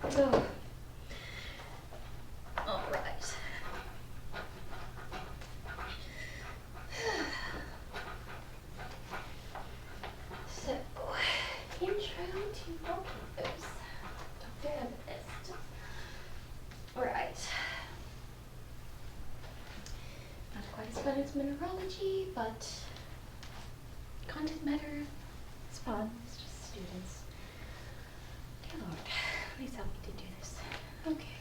Oh. All right. So, intro to volcanoes. Dr. Amethyst. All right. Not quite as fun as mineralogy, but content matter is fun. It's just students. Dear Lord, please help me to do this. Okay.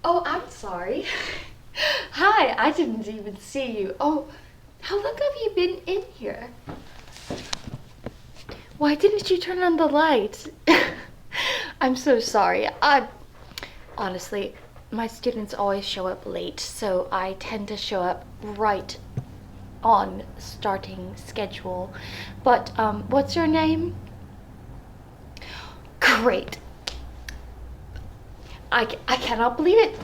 Oh, I'm sorry. Hi, I didn't even see you. Oh, how long have you been in here? Why didn't you turn on the light? I'm so sorry. Honestly, my students always show up late, so I tend to show up right on starting schedule. But what's your name? Great. I cannot believe it.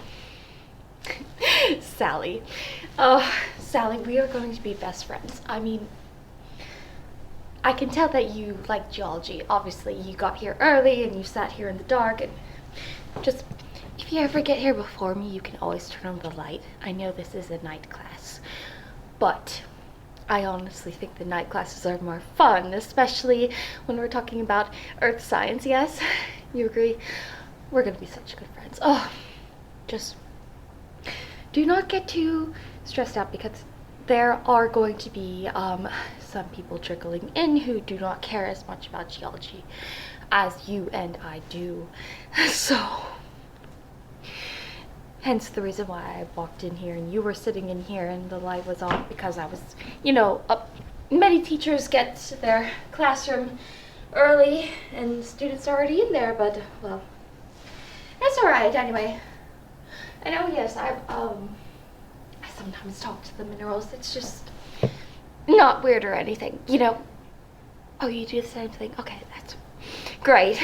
Sally. Sally, we are going to be best friends. I mean, I can tell that you like geology. Obviously, you got here early and you sat here in the dark, and just, if you ever get here before me, you can always turn on the light. I know this is a night class, but I honestly think the night classes are more fun, especially when we're talking about earth science. Yes? You agree? We're gonna be such good friends. Oh, just do not get too stressed out, because there are going to be some people trickling in who do not care as much about geology as you and I do. So, hence the reason why I walked in here and you were sitting in here and the light was on, because I was, you know, many teachers get to their classroom early and students are already in there, but, well, that's alright. Anyway, I know, yes, I sometimes talk to the minerals. It's just not weird or anything, you know. Oh, you do the same thing? Okay, that's great.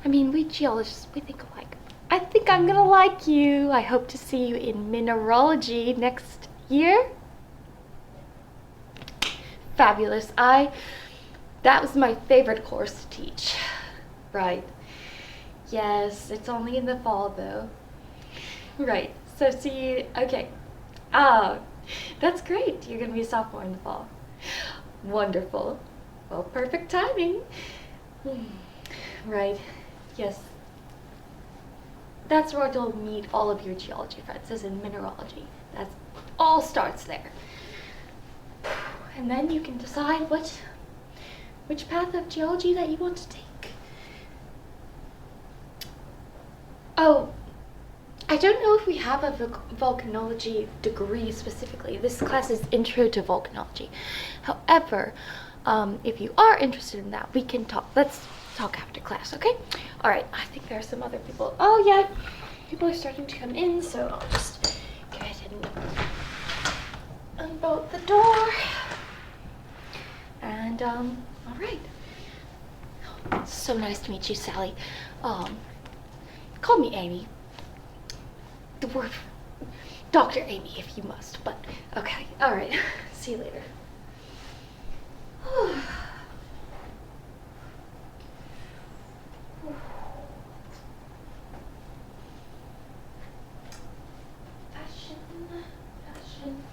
I mean, we geologists, we think alike. I think I'm gonna like you. I hope to see you in mineralogy next year. Fabulous. That was my favorite course to teach. Right. Yes, it's only in the fall though. Right, so see you, okay. That's great. You're gonna be a sophomore in the fall. Wonderful. Well, perfect timing. Right, yes. That's where you'll meet all of your geology friends, is in mineralogy. That all starts there. And then you can decide which path of geology that you want to take. Oh, I don't know if we have a volcanology degree specifically. This class is Intro to Volcanology. However, if you are interested in that, we can talk. Let's talk after class, okay? All right, I think there are some other people. Oh, yeah, people are starting to come in, so I'll just go ahead and unbolt the door. And, all right. Oh, so nice to meet you, Sally. Call me Amy. The word Dr. Amy if you must, but okay. All right. See you later.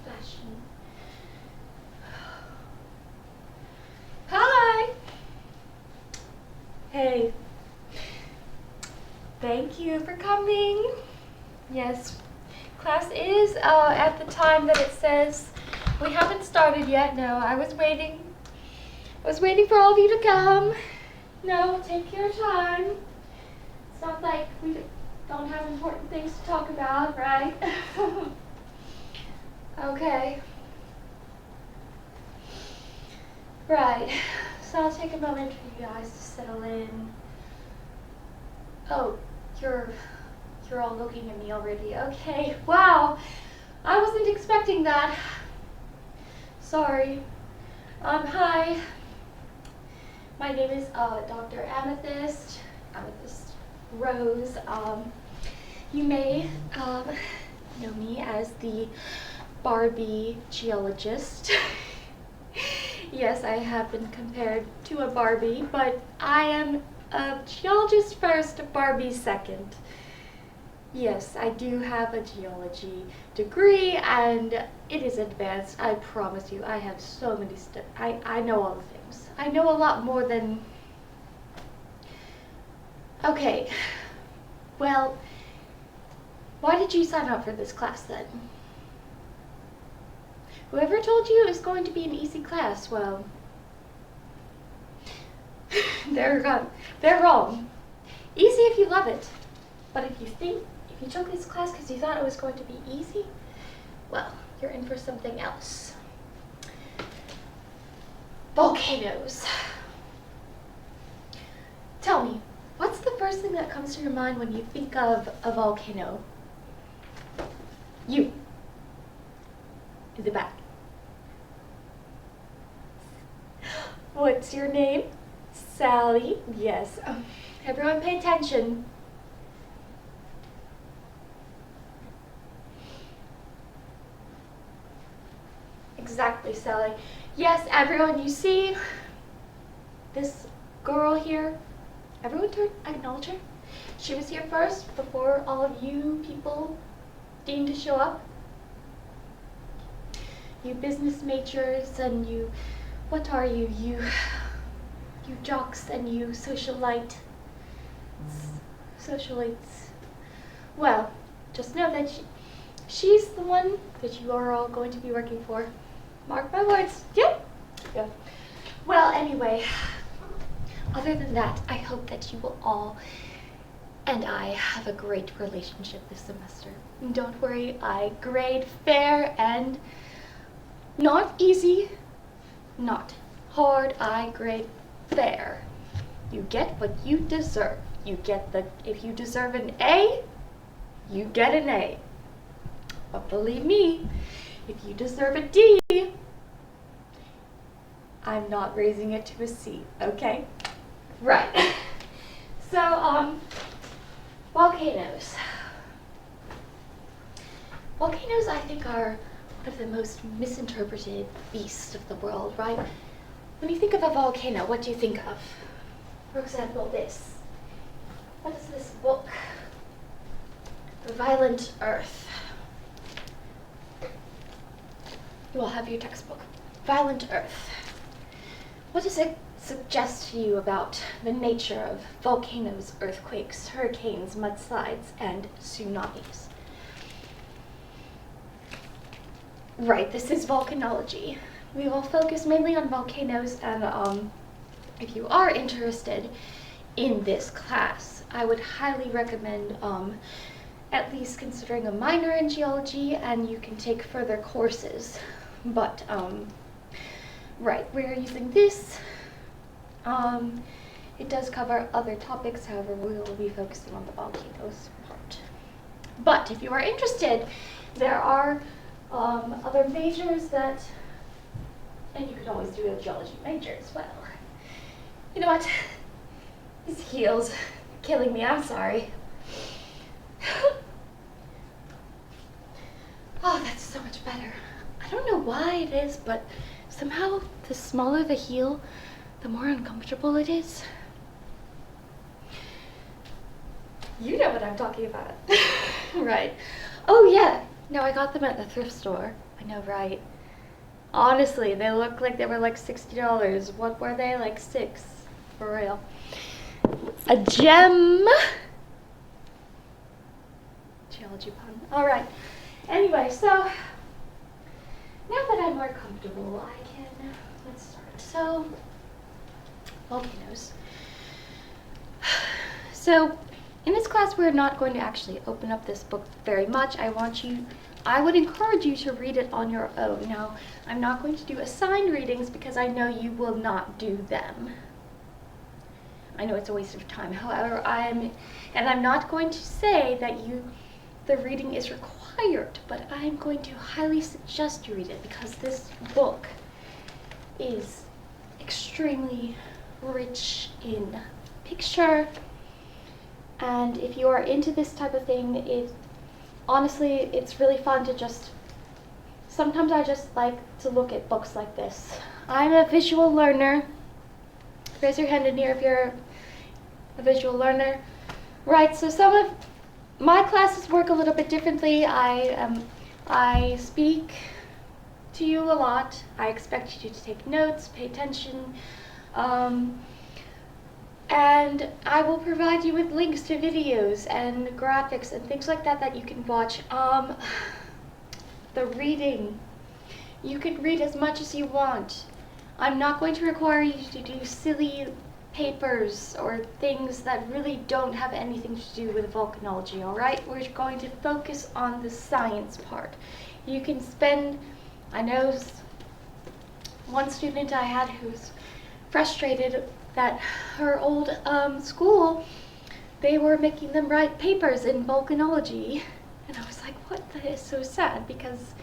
Fashion. Hi. Hey. Thank you for coming. Yes, class is at the time that it says. We haven't started yet. No, I was waiting. I was waiting for all of you to come. No, take your time. It's not like we don't have important things to talk about, right? Okay. Right. So I'll take a moment for you guys to settle in. Oh, you're all looking at me already. Okay. Wow. I wasn't expecting that. Sorry. Hi. My name is Dr. Amethyst Rose. You may know me as the Barbie geologist. Yes, I have been compared to a Barbie, but I am a geologist first, a Barbie second. Yes, I do have a geology degree, and it is advanced. I promise you, I have so many I know all the things. I know a lot more than... Okay, well, why did you sign up for this class then? Whoever told you it was going to be an easy class, well, they're wrong. Easy if you love it, but if you took this class because you thought it was going to be easy, well, you're in for something else. Volcanoes. Tell me, what's the first thing that comes to your mind when you think of a volcano? You. In the back. What's your name? Sally. Yes. Everyone pay attention. Exactly, Sally. Yes, everyone, you see this girl here? Everyone acknowledge her. She was here first before all of you people deemed to show up. You business majors and you, what are you? You jocks and you socialites. Well, just know that she's the one that you are all going to be working for. Mark my words. Yep. Yeah. Well, anyway, other than that, I hope that you will all and I have a great relationship this semester. And don't worry, I grade fair and not easy, not hard. I grade fair. You get what you deserve. If you deserve an A, you get an A. But believe me, if you deserve a D, I'm not raising it to a C, okay? Right. So, volcanoes. Volcanoes, I think, are one of the most misinterpreted beasts of the world, right? When you think of a volcano, what do you think of? For example, this. What is this book? Violent Earth. You all have your textbook. Violent Earth. What does it suggest to you about the nature of volcanoes, earthquakes, hurricanes, mudslides, and tsunamis? Right, this is volcanology. We will focus mainly on volcanoes, and if you are interested in this class, I would highly recommend at least considering a minor in geology, and you can take further courses. But, right, we're using this. It does cover other topics, however, we will be focusing on the volcanoes part. But if you are interested, there are other majors that, and you could always do a geology major as well. You know what? These heels are killing me, I'm sorry. Oh, that's so much better. I don't know why it is, but somehow the smaller the heel, the more uncomfortable it is. You know what I'm talking about. Right. Oh yeah, no, I got them at the thrift store. I know, right? Honestly, they look like they were like $60. What were they? Like $6, for real. A gem. Geology pun. All right. Anyway, so now that I'm more comfortable, let's start. So, volcanoes. So, in this class, we're not going to actually open up this book very much. I would encourage you to read it on your own. Now, I'm not going to do assigned readings because I know you will not do them. I know it's a waste of time. However, I'm not going to say that the reading is required, but I'm going to highly suggest you read it because this book is extremely rich in picture, and if you are into this type of thing, honestly, it's really fun to sometimes I just like to look at books like this. I'm a visual learner. Raise your hand in here if you're a visual learner. Right, so some of my classes work a little bit differently. I speak to you a lot. I expect you to take notes, pay attention, and I will provide you with links to videos and graphics and things like that that you can watch. The reading, you can read as much as you want. I'm not going to require you to do silly papers or things that really don't have anything to do with volcanology, all right? We're going to focus on the science part. You can spend, I know one student I had who was frustrated that her old school, they were making them write papers in volcanology. And I was like, what? That is so sad, because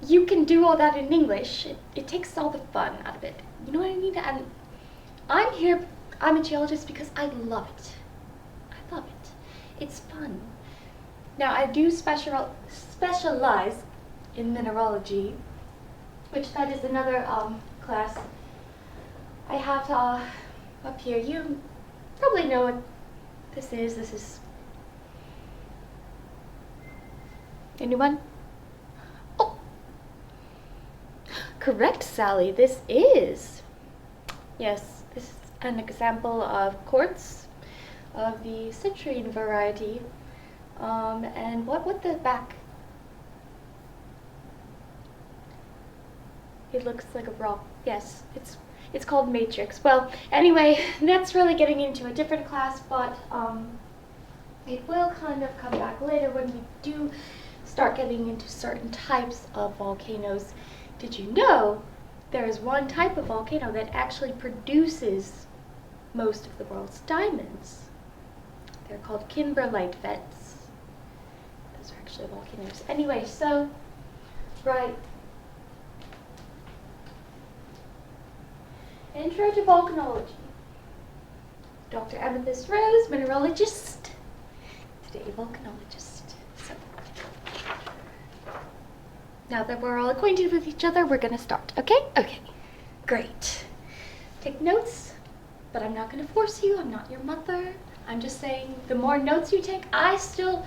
you can do all that in English. It takes all the fun out of it. You know what I mean? And I'm here, I'm a geologist because I love it. I love it. It's fun. Now, I do specialize in mineralogy, which that is another class I have up here. You probably know what this is. This is... Anyone? Oh! Correct, Sally. This is... Yes, this is an example of quartz of the citrine variety. And what would the back... It looks like a rock. Yes, it's called matrix. Well, anyway, that's really getting into a different class, but it will kind of come back later when we do start getting into certain types of volcanoes. Did you know there is one type of volcano that actually produces most of the world's diamonds? They're called kimberlite vents. Those are actually volcanoes. Anyway, so, right. Intro to Volcanology. Dr. Amethyst Rose, mineralogist. Today, volcanologist. So, now that we're all acquainted with each other, we're going to start, okay? Okay, great. Take notes, but I'm not going to force you. I'm not your mother. I'm just saying the more notes you take, I still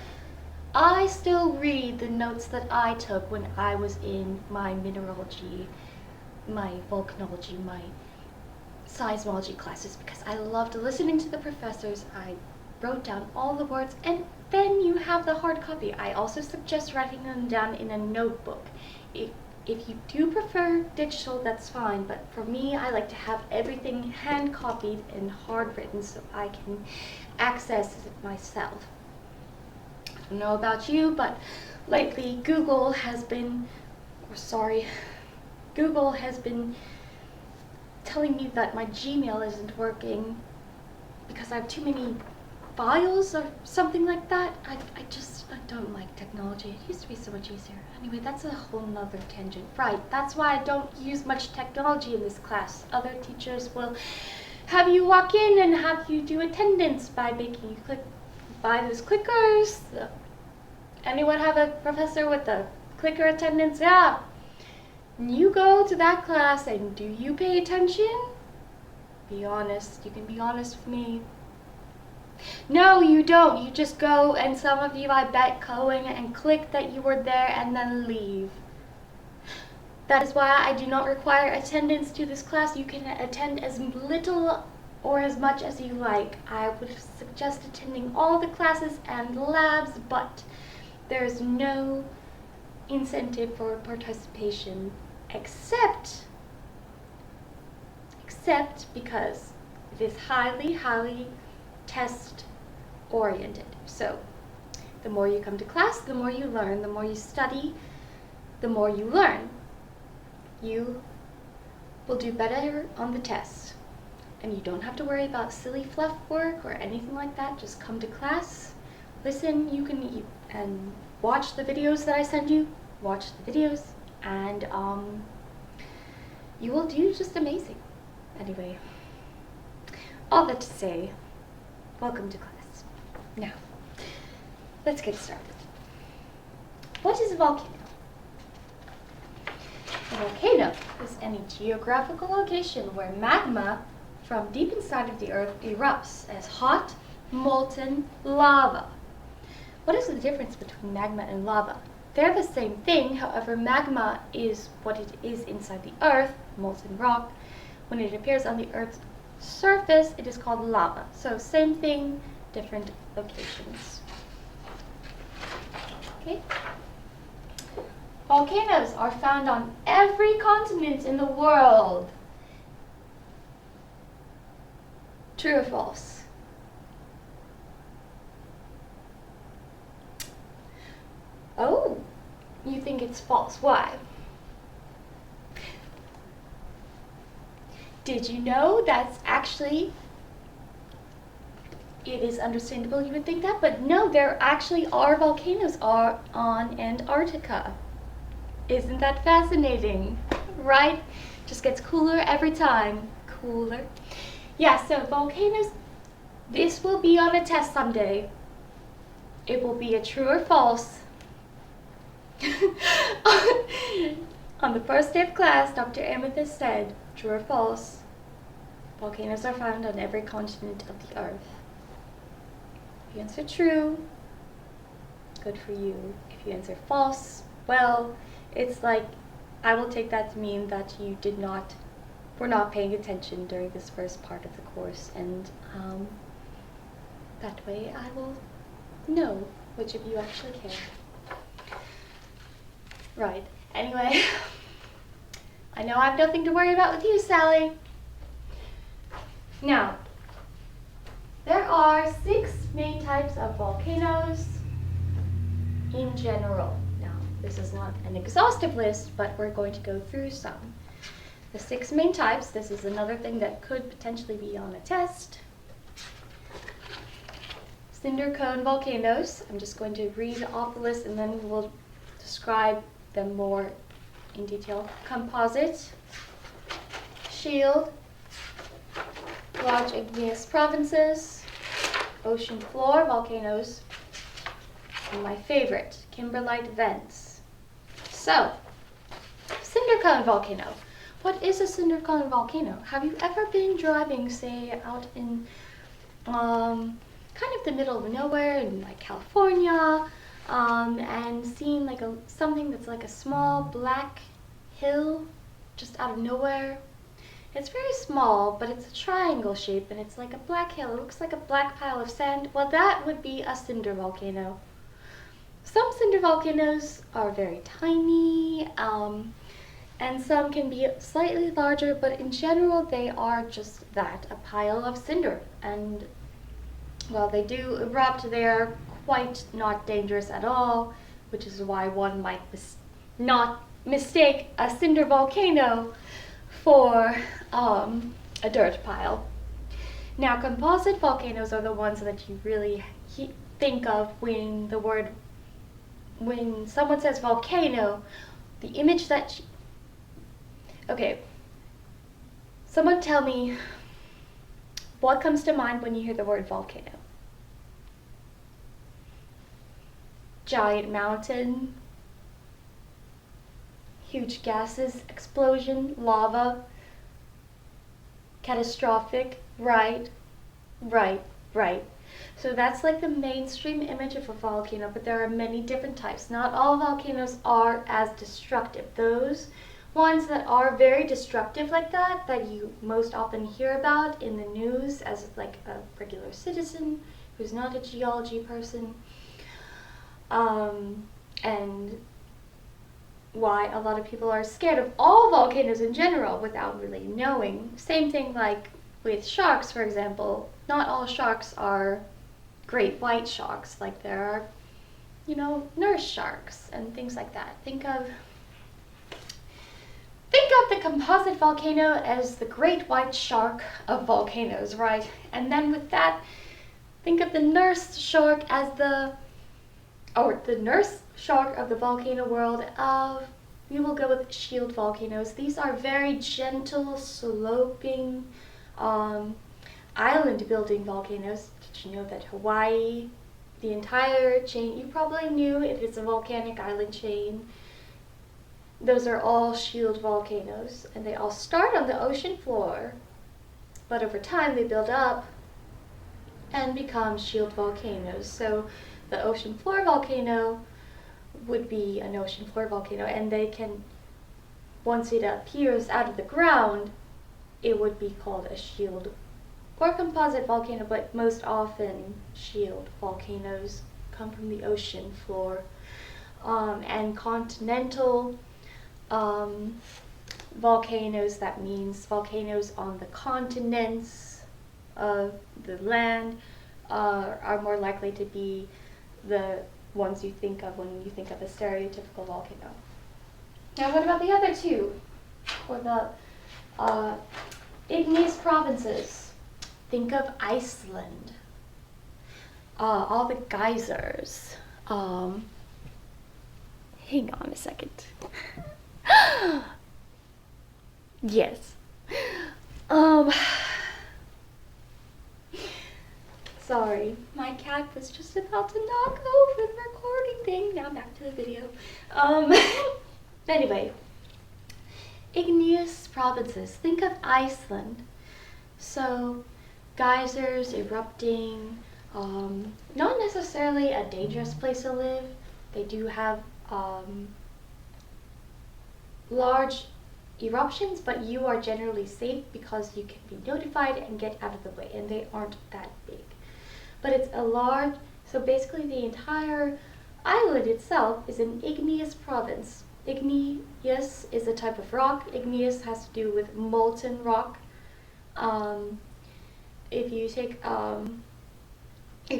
read the notes that I took when I was in my mineralogy, my volcanology, my seismology classes, because I loved listening to the professors. I wrote down all the words, and then you have the hard copy. I also suggest writing them down in a notebook. If you do prefer digital, that's fine, but for me, I like to have everything hand copied and hard written so I can access it myself. I don't know about you, but lately Google has been telling me that my Gmail isn't working because I have too many files or something like that. I don't like technology. It used to be so much easier. Anyway, that's a whole nother tangent. Right, that's why I don't use much technology in this class. Other teachers will have you walk in and have you do attendance by making you click by those clickers. Anyone have a professor with the clicker attendance? Yeah. You go to that class and do you pay attention? Be honest. You can be honest with me. No, you don't. You just go, and some of you, I bet, go in and click that you were there and then leave. That is why I do not require attendance to this class. You can attend as little or as much as you like. I would suggest attending all the classes and labs, but there's no incentive for participation except because it is highly test oriented. So the more you come to class, the more you learn, the more you study, the more you learn. You will do better on the test. And you don't have to worry about silly fluff work or anything like that. Just come to class, listen, and watch the videos that I send you. Watch the videos, and you will do just amazing. Anyway, all that to say, welcome to class. Now, let's get started. What is a volcano? A volcano is any geographical location where magma from deep inside of the earth erupts as hot, molten lava. What is the difference between magma and lava? They're the same thing, however, magma is what it is inside the earth, molten rock. When it appears on the earth's surface, it is called lava. So same thing, different locations. Okay. Volcanoes are found on every continent in the world. True or false? Oh, you think it's false. Why? Did you know that's actually, it is understandable you would think that, but no, there actually are volcanoes on Antarctica. Isn't that fascinating? Right? Just gets cooler every time. Cooler. Yeah, so volcanoes, this will be on a test someday. It will be a true or false. On the first day of class, Dr. Amethyst said, true or false, volcanoes are found on every continent of the earth. If you answer true, good for you. If you answer false, well, it's like, I will take that to mean that you were not paying attention during this first part of the course, and that way I will know which of you actually care. Right. Anyway, I know I have nothing to worry about with you, Sally. Now, there are 6 main types of volcanoes in general. Now, this is not an exhaustive list, but we're going to go through some. The 6 main types, this is another thing that could potentially be on a test. Cinder cone volcanoes. I'm just going to read off the list and then we'll describe them more in detail. Composite, shield, large igneous provinces, ocean floor volcanoes, and my favorite, kimberlite vents. So, cinder cone volcano. What is a cinder cone volcano? Have you ever been driving, say, out in kind of the middle of nowhere in like California, and seen like something that's like a small black hill just out of nowhere? It's very small, but it's a triangle shape and it's like a black hill. It looks like a black pile of sand. Well, that would be a cinder volcano. Some cinder volcanoes are very tiny, and some can be slightly larger, but in general they are just that, a pile of cinder. And while they do erupt, they're quite not dangerous at all, which is why one might not mistake a cinder volcano for a dirt pile. Now, composite volcanoes are the ones that you really think of when someone says volcano, the image that okay, someone tell me what comes to mind when you hear the word volcano. Giant mountain, huge gases, explosion, lava, catastrophic, right. So that's like the mainstream image of a volcano, but there are many different types. Not all volcanoes are as destructive. Those ones that are very destructive like that you most often hear about in the news as like a regular citizen who's not a geology person, and why a lot of people are scared of all volcanoes in general without really knowing. Same thing like with sharks, for example. Not all sharks are great white sharks. Like there are, nurse sharks and things like that. Think of the composite volcano as the great white shark of volcanoes, right? And then with that, think of the nurse shark as the nurse shark of the volcano world. We will go with shield volcanoes. These are very gentle, sloping, island building volcanoes. Did you know that Hawaii, the entire chain, you probably knew it is a volcanic island chain, those are all shield volcanoes, and they all start on the ocean floor, but over time they build up and become shield volcanoes. So the ocean floor volcano would be an ocean floor volcano, and they can, once it appears out of the ground, it would be called a shield or composite volcano, but most often shield volcanoes come from the ocean floor. And continental volcanoes, that means volcanoes on the continents of the land, are more likely to be the ones you think of when you think of a stereotypical volcano. Now what about the other two, or the igneous provinces? Think of Iceland, all the geysers. Hang on a second. Yes. Sorry, my cat was just about to knock over the recording thing. Now back to the video. Anyway, igneous provinces. Think of Iceland. So, geysers erupting, not necessarily a dangerous place to live. They do have large eruptions, but you are generally safe because you can be notified and get out of the way, and they aren't that big. But it's a large, so basically the entire island itself is an igneous province. Igneous is a type of rock. Igneous has to do with molten rock. If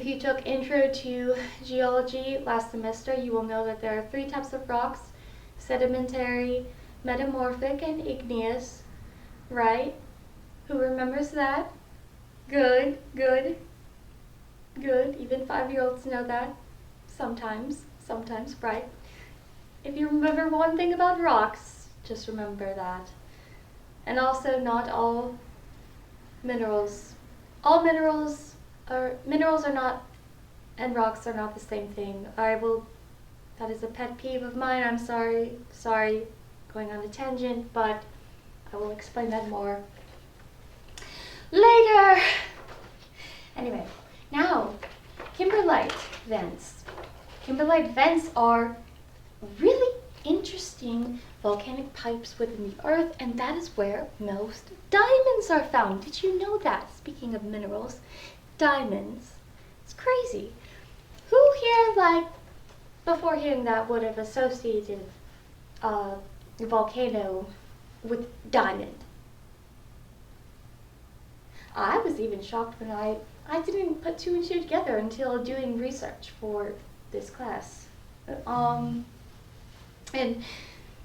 you took Intro to Geology last semester, you will know that there are 3 types of rocks: sedimentary, metamorphic, and igneous, right? Who remembers that? Good, good, good. Even 5-year-olds know that. Sometimes, right? If you remember one thing about rocks, just remember that. And also, not all minerals. All minerals are not, and rocks are not the same thing. That is a pet peeve of mine. I'm sorry, going on a tangent, but I will explain that more later. Anyway, now, kimberlite vents. Kimberlite vents are really interesting volcanic pipes within the earth, and that is where most diamonds are found. Did you know that? Speaking of minerals, diamonds. It's crazy. Who here, like, before hearing that, would have associated a volcano with diamond? I was even shocked when I didn't put 2 and 2 together until doing research for this class.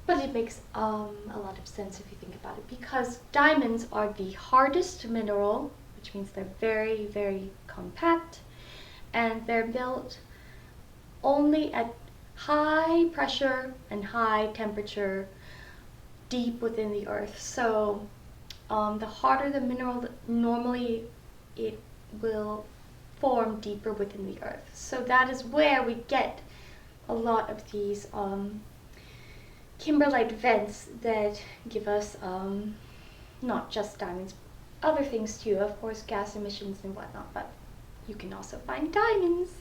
But it makes a lot of sense if you think about it, because diamonds are the hardest mineral, which means they're very, very compact, and they're built only at high pressure and high temperature deep within the earth. So the harder the mineral, normally it will form deeper within the earth. So that is where we get a lot of these kimberlite vents that give us not just diamonds, other things too, of course, gas emissions and whatnot, but you can also find diamonds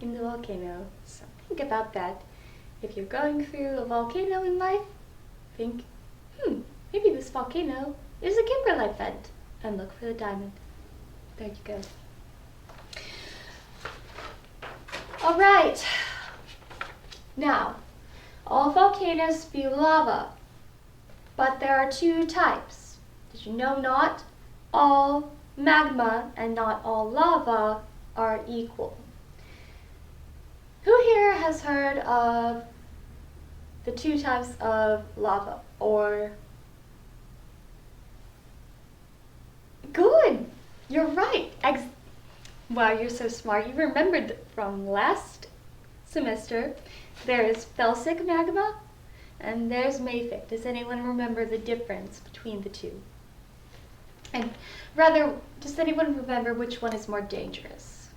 in the volcano. So think about that. If you're going through a volcano in life, think, maybe this volcano is a kimberlite vent, and look for the diamond. There you go. All right. Now, all volcanoes spew lava, but there are 2 types. Did you know not all magma and not all lava are equal? Who here has heard of the 2 types of lava? Or, good, you're right. Wow, you're so smart. You remembered from last semester. There is felsic magma and there's mafic. Does anyone remember the difference between the 2? And rather, does anyone remember which one is more dangerous?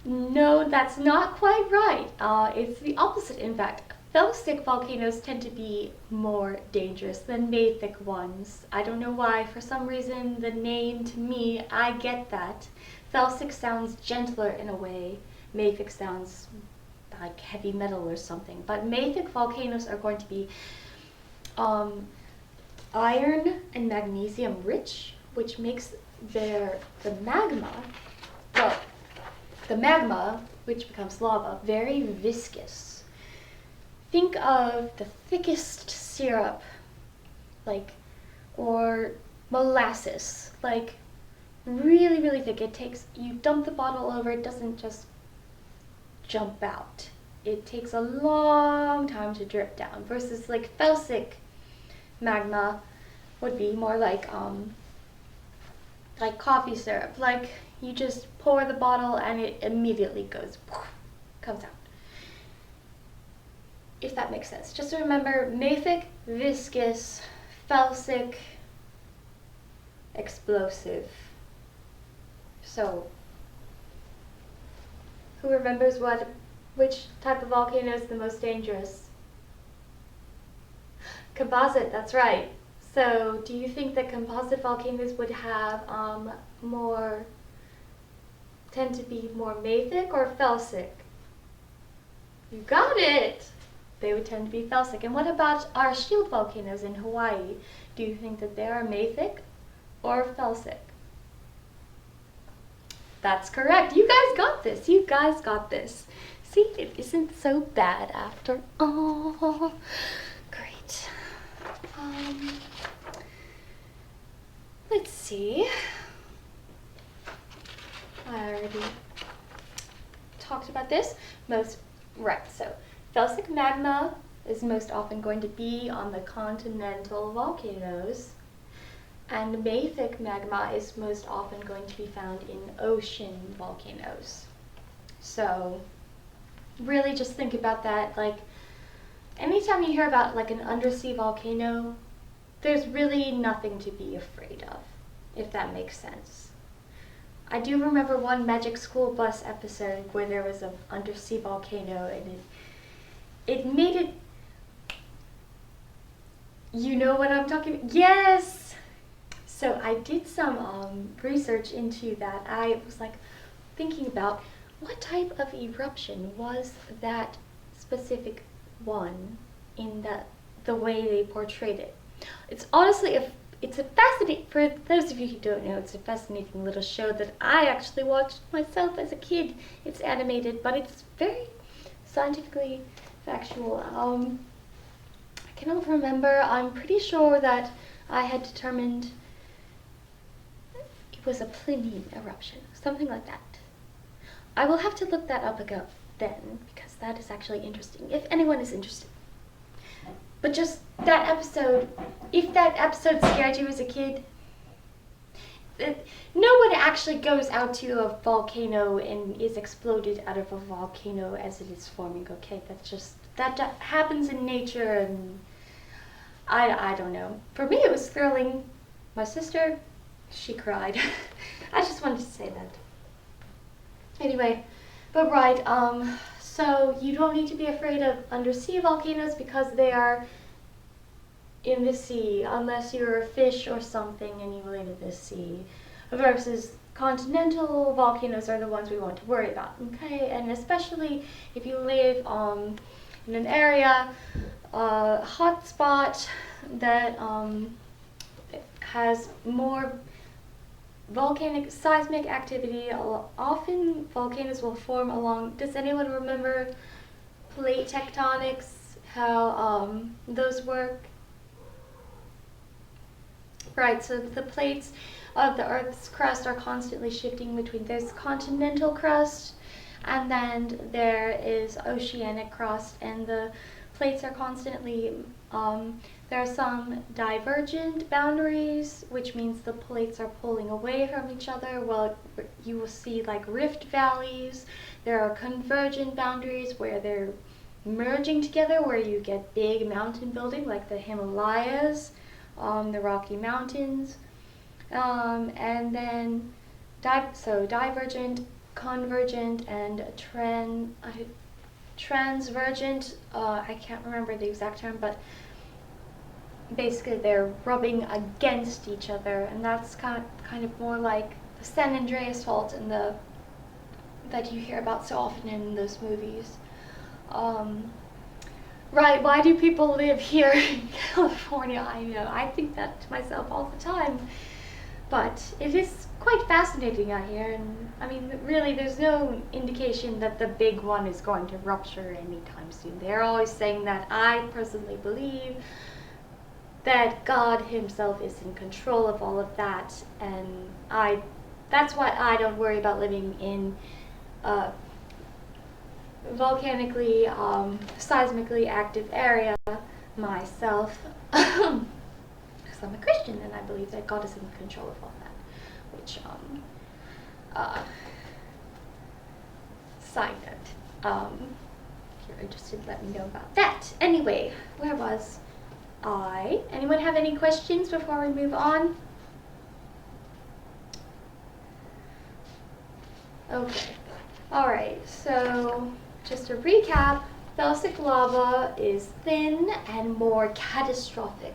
No, that's not quite right. It's the opposite, in fact. felsic volcanoes tend to be more dangerous than mafic ones. I don't know why. For some reason, the name to me, I get that. Felsic sounds gentler in a way. Mafic sounds like heavy metal or something. But mafic volcanoes are going to be iron and magnesium rich, which makes the magma, which becomes lava, very viscous. Think of the thickest syrup, or molasses, really, really thick. You dump the bottle over, it doesn't just jump out. It takes a long time to drip down, versus felsic magma would be more like coffee syrup. You just pour the bottle and it immediately comes out. If that makes sense. Just remember, mafic, viscous, felsic, explosive. So, who remembers which type of volcano is the most dangerous? Composite, that's right. So, do you think that composite volcanoes would have tend to be more mafic or felsic? You got it! They would tend to be felsic. And what about our shield volcanoes in Hawaii? Do you think that they are mafic or felsic? That's correct. You guys got this. You guys got this. See, it isn't so bad after all. Great. Let's see. I already talked about this. So felsic magma is most often going to be on the continental volcanoes, and mafic magma is most often going to be found in ocean volcanoes. So really just think about that. Anytime you hear about an undersea volcano, there's really nothing to be afraid of, if that makes sense. I do remember one Magic School Bus episode where there was an undersea volcano, and it made it, you know what I'm talking about? Yes! So I did some research into that. I was thinking about what type of eruption was that specific one in the way they portrayed it. It's honestly it's a fascinating, for those of you who don't know, it's a fascinating little show that I actually watched myself as a kid. It's animated, but it's very scientifically factual. I cannot remember. I'm pretty sure that I had determined it was a Plinian eruption, something like that. I will have to look that up again then, because that is actually interesting, if anyone is interested. But just that episode, if that episode scared you as a kid, no one actually goes out to a volcano and is exploded out of a volcano as it is forming, okay? That happens in nature, and I don't know. For me, it was thrilling. My sister, she cried. I just wanted to say that. Anyway, but right, so you don't need to be afraid of undersea volcanoes because they are in the sea, unless you're a fish or something and you live in the sea. Versus continental volcanoes are the ones we want to worry about, okay? And especially if you live in an area, hot spot that has more volcanic seismic activity. Often volcanoes will form along, does anyone remember plate tectonics, how those work? Right, so the plates of the Earth's crust are constantly shifting between this continental crust, and then there is oceanic crust, and the plates are constantly, there are some divergent boundaries, which means the plates are pulling away from each other. Well, you will see rift valleys. There are convergent boundaries where they're merging together, where you get big mountain building like the Himalayas, the Rocky Mountains, and then divergent, convergent, and transvergent, I can't remember the exact term, but basically they're rubbing against each other, and that's kind of more like the San Andreas fault and that you hear about so often in those movies. Right, why do people live here in California? I know, I think that to myself all the time. But it is quite fascinating out here, and I mean, really, there's no indication that the big one is going to rupture anytime soon. They're always saying that. I personally believe that God himself is in control of all of that, and that's why I don't worry about living in volcanically, seismically active area myself, because I'm a Christian and I believe that God is in control of all that, which, side note, if you're interested, let me know about that. Anyway, where was I? Anyone have any questions before we move on? Okay, alright, so just to recap, felsic lava is thin and more catastrophic.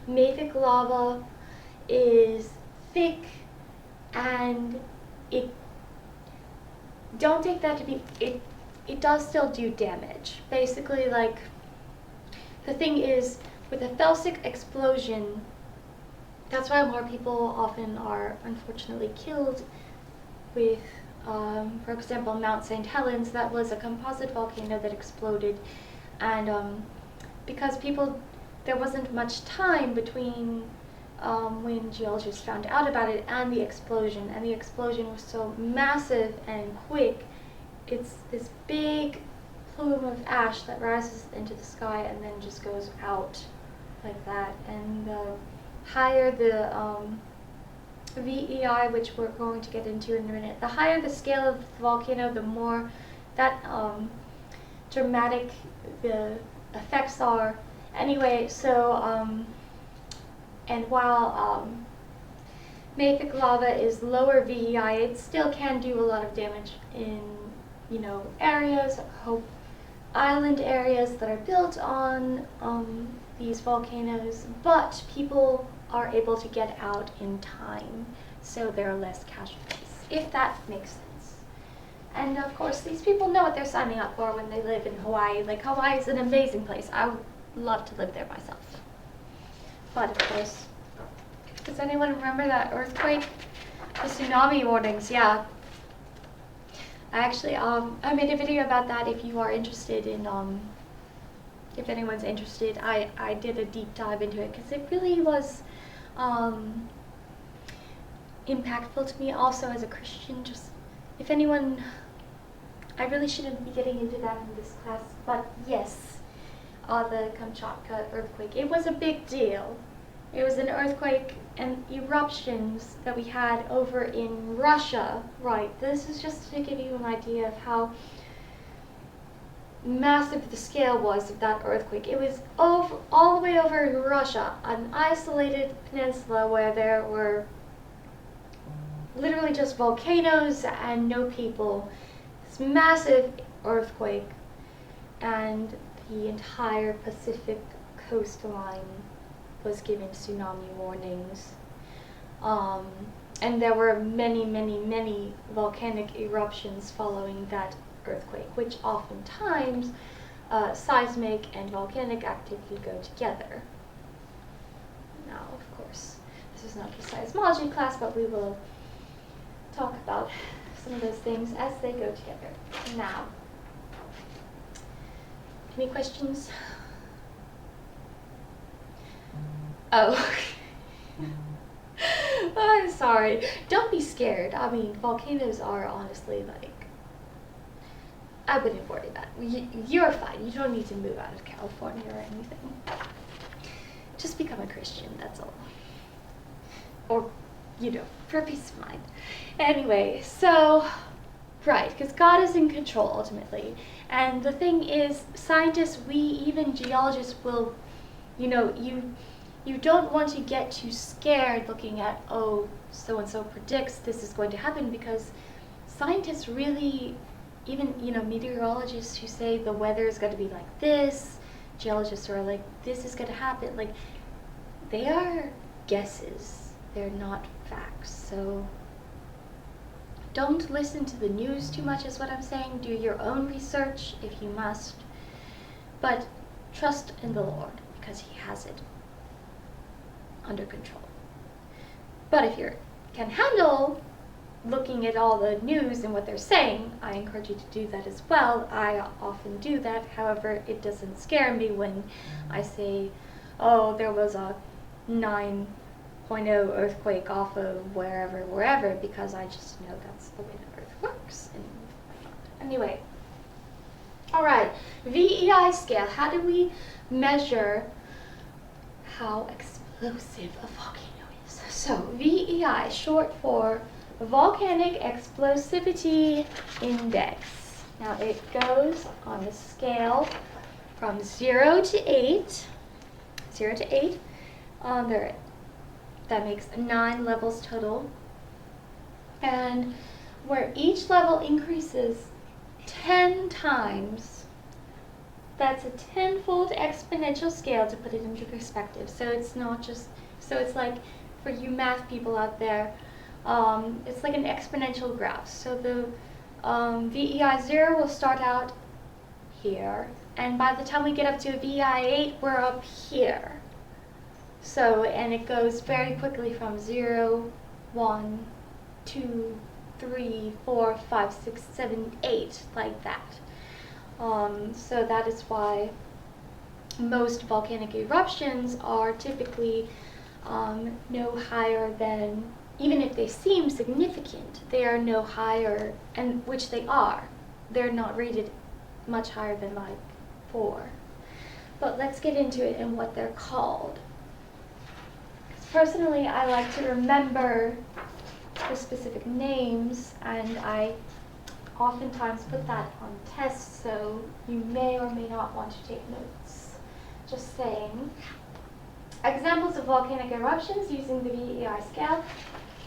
Mafic lava is thick, and don't take that to be, it does still do damage. Basically, like, the thing is, with a felsic explosion, that's why more people often are unfortunately killed with, for example, Mount St. Helens. That was a composite volcano that exploded, and because there wasn't much time between when geologists found out about it and the explosion was so massive and quick. It's this big plume of ash that rises into the sky and then just goes out like that. And the higher the VEI, which we're going to get into in a minute, the higher the scale of the volcano, the more that dramatic the effects are. Anyway, so and while mafic lava is lower VEI, it still can do a lot of damage in, you know, areas, island areas that are built on these volcanoes, but people are able to get out in time, so there are less casualties, if that makes sense. And of course, these people know what they're signing up for when they live in Hawaii. Like, Hawaii is an amazing place. I would love to live there myself. But of course, does anyone remember that earthquake? The tsunami warnings, yeah. I actually, I made a video about that. If you are interested in, if anyone's interested, I did a deep dive into it because it really was impactful to me also as a Christian. Just, if anyone, I really shouldn't be getting into that in this class, but yes, the Kamchatka earthquake, it was a big deal. It was an earthquake and eruptions that we had over in Russia, right? This is just to give you an idea of how massive the scale was of that earthquake. It was all the way over in Russia, an isolated peninsula where there were literally just volcanoes and no people. This massive earthquake, and the entire Pacific coastline was given tsunami warnings. And there were many, many, many volcanic eruptions following that earthquake, which oftentimes seismic and volcanic activity go together. Now, of course, this is not the seismology class, but we will talk about some of those things as they go together. Now, any questions? Oh, I'm sorry. Don't be scared. I mean, volcanoes are honestly like, I wouldn't worry about it. You're fine. You don't need to move out of California or anything. Just become a Christian, that's all. Or, you know, for peace of mind. Anyway, so, right, because God is in control ultimately. And the thing is, scientists, even geologists will, you know, you don't want to get too scared looking at, oh, so-and-so predicts this is going to happen, because scientists really even, you know, meteorologists who say the weather is going to be like this, geologists are like, this is going to happen. Like, they are guesses. They're not facts. So don't listen to the news too much is what I'm saying. Do your own research if you must. But trust in the Lord because he has it under control. But if you can handle looking at all the news and what they're saying, I encourage you to do that as well. I often do that. However, it doesn't scare me when I say, oh, there was a 9.0 earthquake off of wherever, because I just know that's the way the earth works. And anyway, all right, VEI scale. How do we measure how explosive a volcano is? So VEI, short for Volcanic Explosivity Index. Now it goes on a scale from 0 to 8. 0 to 8. That makes 9 levels total. And where each level increases 10 times, that's a 10-fold exponential scale to put it into perspective. So it's not just, so it's like for you math people out there, it's like an exponential graph. So the VEI 0 will start out here, and by the time we get up to a VEI 8, we're up here. So, and it goes very quickly from 0, 1, 2, 3, 4, 5, 6, 7, 8, like that. So that is why most volcanic eruptions are typically no higher than, even if they seem significant, they are no higher, and which they are. They're not rated much higher than like 4. But let's get into it and what they're called. Personally, I like to remember the specific names, and I oftentimes put that on tests, so you may or may not want to take notes. Just saying. Examples of volcanic eruptions using the VEI scale.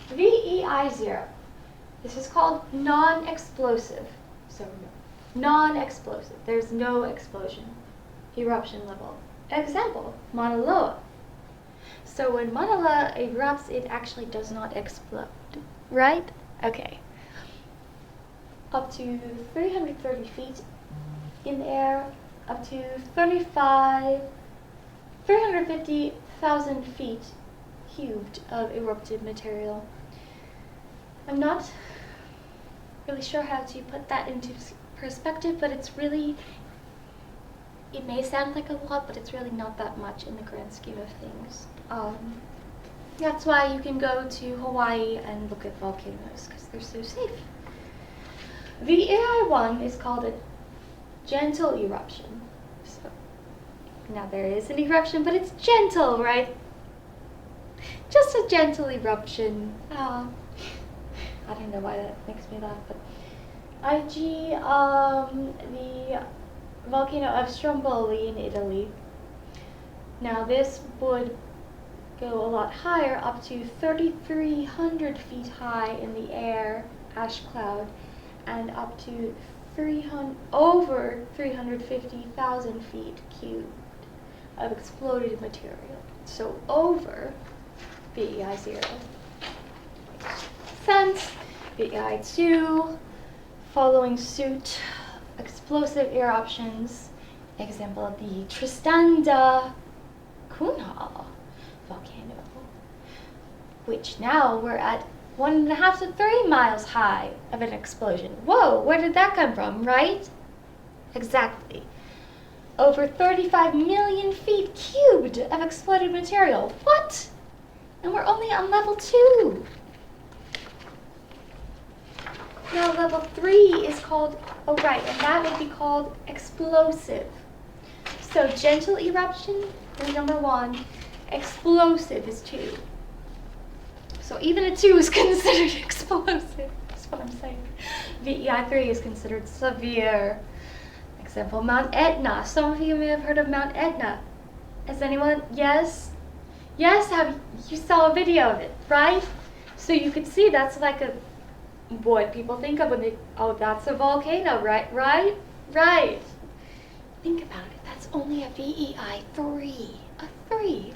VEI 0. This is called non-explosive. So non-explosive. There's no explosion. Eruption level. Example, Mauna Loa. So when Mauna Loa erupts, it actually does not explode, right? Okay. Up to 330 feet in the air, up to 350,000 feet cubed of erupted material. I'm not really sure how to put that into perspective, but it's really, it may sound like a lot, but it's really not that much in the grand scheme of things. That's why you can go to Hawaii and look at volcanoes, because they're so safe. The AI1 is called a gentle eruption. So, now there is an eruption, but it's gentle, right? Just a gentle eruption. I don't know why that makes me laugh, but IG, the volcano of Stromboli in Italy. Now this would go a lot higher, up to 3,300 feet high in the air, ash cloud, and up to over 350,000 feet cubed of exploded material. So over VEI 0. Sense, VEI 2, following suit, explosive eruptions. Example of the Tristan da Cunha volcano, which now we're at 1.5 to 3 miles high of an explosion. Whoa, where did that come from, right? Exactly. Over 35 million feet cubed of exploded material. What? And we're only on level 2. Now level 3 is called, oh right, and that would be called explosive. So gentle eruption is number 1, explosive is 2. So even a 2 is considered explosive, that's what I'm saying. VEI 3 is considered severe. Example, Mount Etna. Some of you may have heard of Mount Etna. Has anyone? Yes? Yes, you saw a video of it, right? So you could see that's like a what people think of when they, oh, that's a volcano, right? Right? Right. Think about it. That's only a VEI 3. A 3.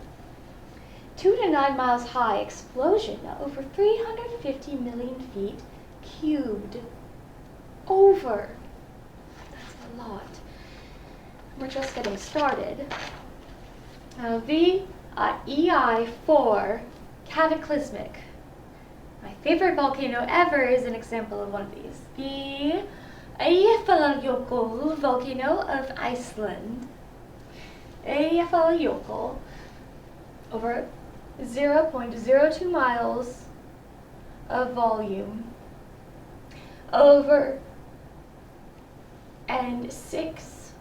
2 to 9 miles high explosion, over 350 million feet cubed. Over. That's a lot. We're just getting started. VEI 4, cataclysmic. My favorite volcano ever is an example of one of these. The Eyjafjallajökull volcano of Iceland. Eyjafjallajökull, over 0.02 miles of volume, over and 6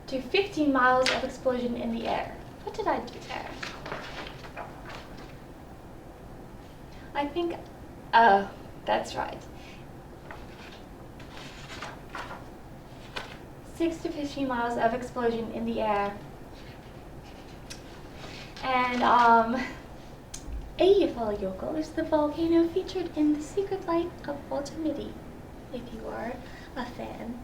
to 15 miles of explosion in the air. What did I do there? I think, oh, that's right. 6 to 15 miles of explosion in the air. And Eyjafjallajökull is the volcano featured in The Secret Life of Walter Mitty, if you are a fan,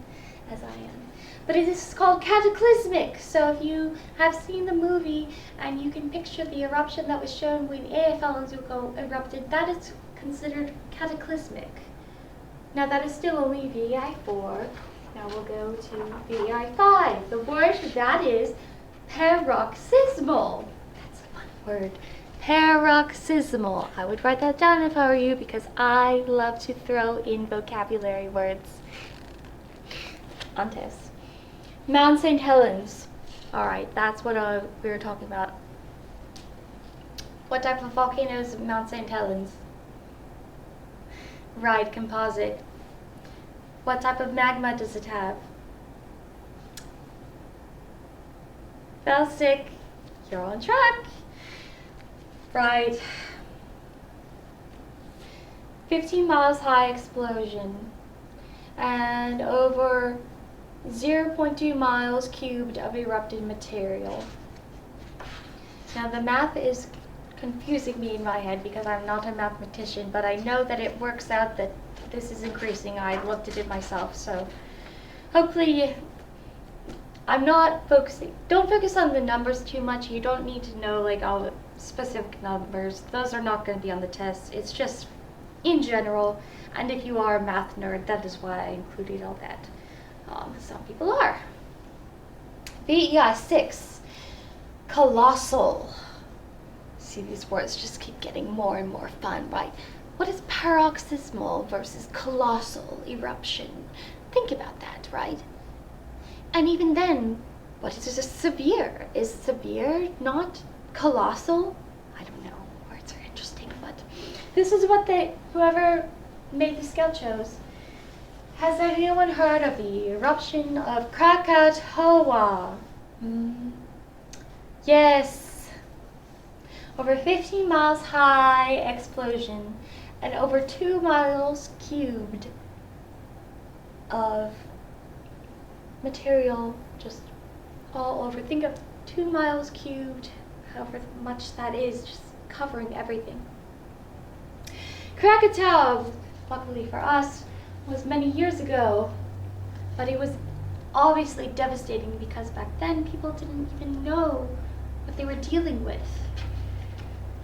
as I am. But it is called cataclysmic, so if you have seen the movie and you can picture the eruption that was shown when Eyjafjallajökull erupted, that is considered cataclysmic. Now that is still only VEI 4. Now we'll go to VEI 5. The word for that is paroxysmal. That's a fun word. Paroxysmal. I would write that down if I were you because I love to throw in vocabulary words on tests. Mount St. Helens. Alright, that's what we were talking about. What type of volcano is Mount St. Helens? Right, composite. What type of magma does it have? Felsic. You're on track. Right. 15 miles high explosion and over 0.2 miles cubed of erupted material. Now the math is confusing me in my head because I'm not a mathematician, but I know that it works out that this is increasing. I looked at it myself, so hopefully I'm not focusing. Don't focus on the numbers too much. You don't need to know like all the specific numbers. Those are not going to be on the test. It's just in general, and if you are a math nerd, that is why I included all that. Some people are. VEI 6, colossal. See, these words just keep getting more and more fun, right? What is paroxysmal versus colossal eruption? Think about that, right? And even then, what is just severe? Is severe not colossal? I don't know. Words are interesting, but this is what whoever made the scale chose. Has anyone heard of the eruption of Krakatoa? Yes. Over 15 miles high explosion and over 2 miles cubed of material just all over. Think of 2 miles cubed, however much that is, just covering everything. Krakatoa, luckily for us, was many years ago, but it was obviously devastating because back then people didn't even know what they were dealing with.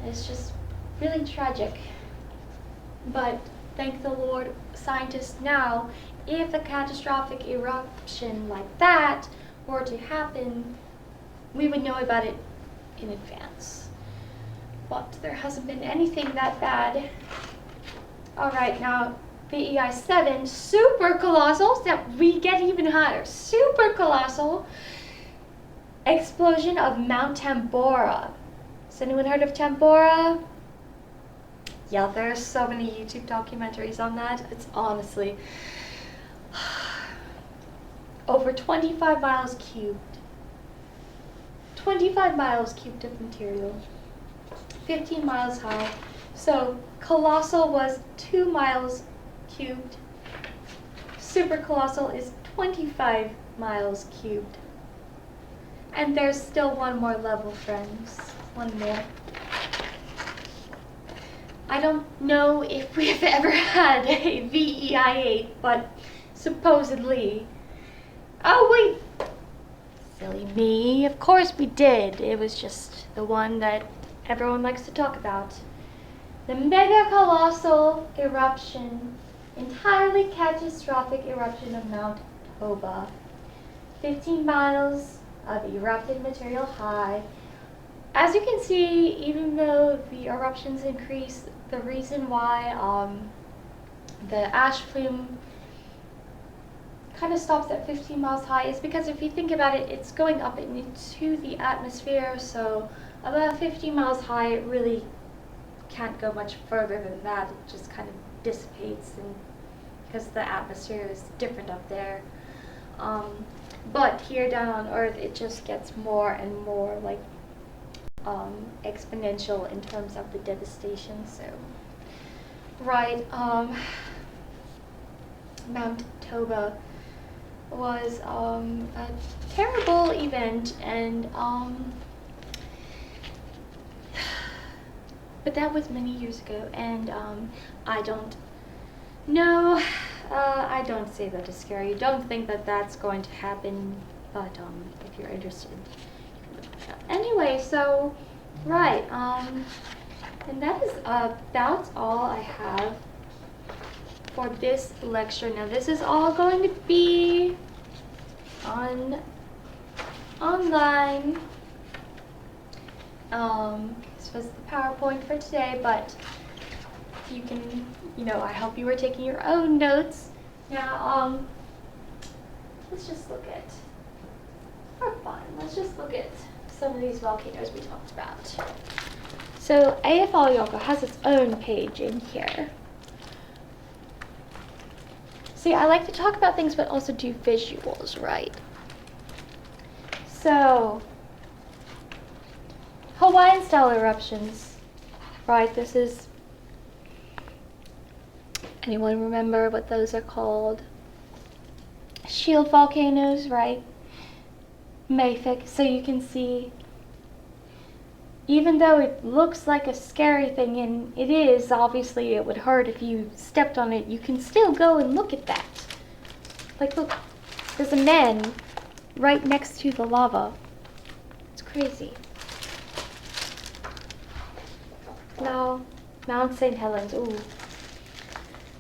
It's just really tragic. But thank the Lord, scientists now, if a catastrophic eruption like that were to happen, we would know about it in advance. But there hasn't been anything that bad. All right, now VEI 7, super colossal, so we get even higher. Super colossal explosion of Mount Tambora. Has anyone heard of Tambora? Yeah, there's so many YouTube documentaries on that. It's honestly over 25 miles cubed. 25 miles cubed of material. 15 miles high. So colossal was 2 miles cubed. Super colossal is 25 miles cubed. And there's still one more level, friends. One more. I I don't know if we've ever had a VEI8, but supposedly. Oh wait, silly me. Of course we did. It was just the one that everyone likes to talk about. The mega colossal eruption, entirely catastrophic eruption of Mount Toba. 15 miles of erupted material high. As you can see, even though the eruptions increase, the reason why the ash plume kind of stops at 15 miles high is because if you think about it, it's going up into the atmosphere, so about 15 miles high, it really can't go much further than that. It just kind of dissipates, and because the atmosphere is different up there. But here down on Earth, it just gets more and more like exponential in terms of the devastation. So, right, Mount Toba was a terrible event, and but that was many years ago, and I don't know. I don't say that to scare you. Don't think that that's going to happen, but if you're interested, you can look it up. Anyway, so, right, and that is about all I have for this lecture. Now, this is all going to be online. This was the PowerPoint for today, but you can, I hope you were taking your own notes. Now, let's just look at, for fun, let's just look at some of these volcanoes we talked about. So, AFL Yoga has its own page in here. See, I like to talk about things, but also do visuals, right? So, Hawaiian style eruptions, right? This is, anyone remember what those are called? Shield volcanoes, right? Mafic. So you can see, even though it looks like a scary thing, and it is, obviously it would hurt if you stepped on it, you can still go and look at that. Like, look, there's a man right next to the lava. It's crazy. Now, Mount St. Helens. Ooh.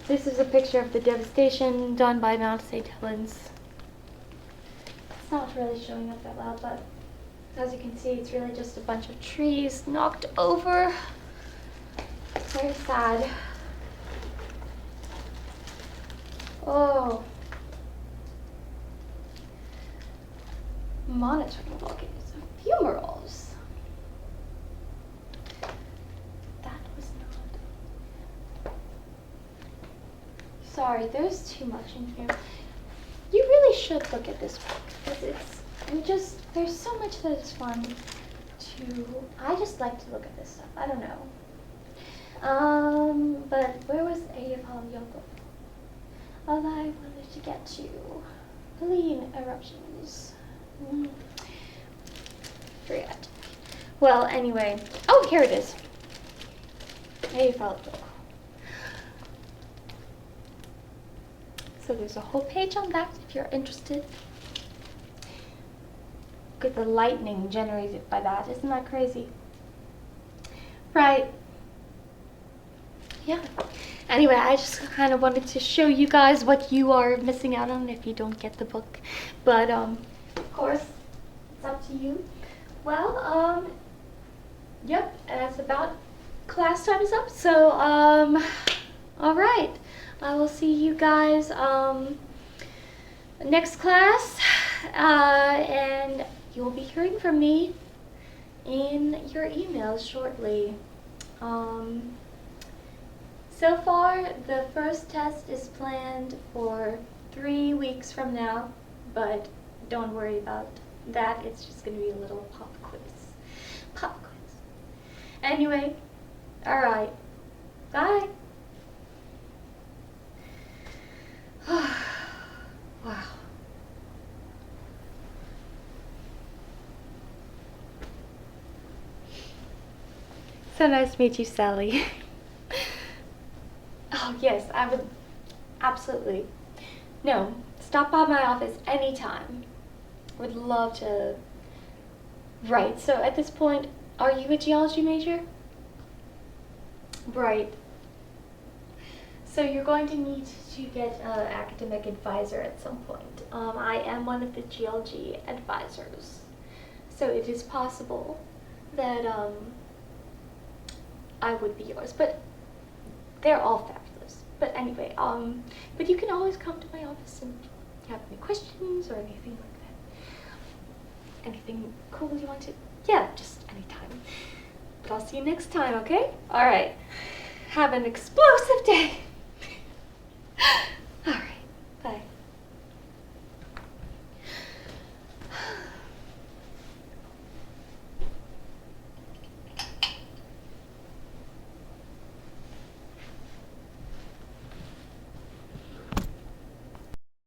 This is a picture of the devastation done by Mount St. Helens. It's not really showing up that well, but as you can see, it's really just a bunch of trees knocked over. It's very sad. Oh. Monitoring volcanoes and fumaroles. That was not. Sorry, there's too much in here. You really should look at this book, because there's so much that is fun to, I just like to look at this stuff. I don't know. But where was AFL Yoga? All I wanted to get to. Lean eruptions. Forget. Well, anyway. Oh, here it is. AFL Yoga. So there's a whole page on that if you're interested. Look at the lightning generated by that. Isn't that crazy? Right. Yeah. Anyway, I just kind of wanted to show you guys what you are missing out on if you don't get the book. But, of course, it's up to you. Well, yep, that's about, class time is up. So, all right. I will see you guys next class, and you'll be hearing from me in your emails shortly. So far, the first test is planned for 3 weeks from now, but don't worry about that. It's just going to be a little pop quiz. Pop quiz. Anyway, all right. Bye. Wow. So nice to meet you, Sally. yes, I would absolutely. No, stop by my office anytime. Would love to. Right, so at this point, are you a geology major? Right. So you're going to need to get an academic advisor at some point. I am one of the geology advisors. So it is possible that I would be yours, but they're all fabulous. But anyway, but you can always come to my office and have any questions or anything like that. Anything cool you want to? Yeah, just anytime. But I'll see you next time, okay? All right. Have an explosive day.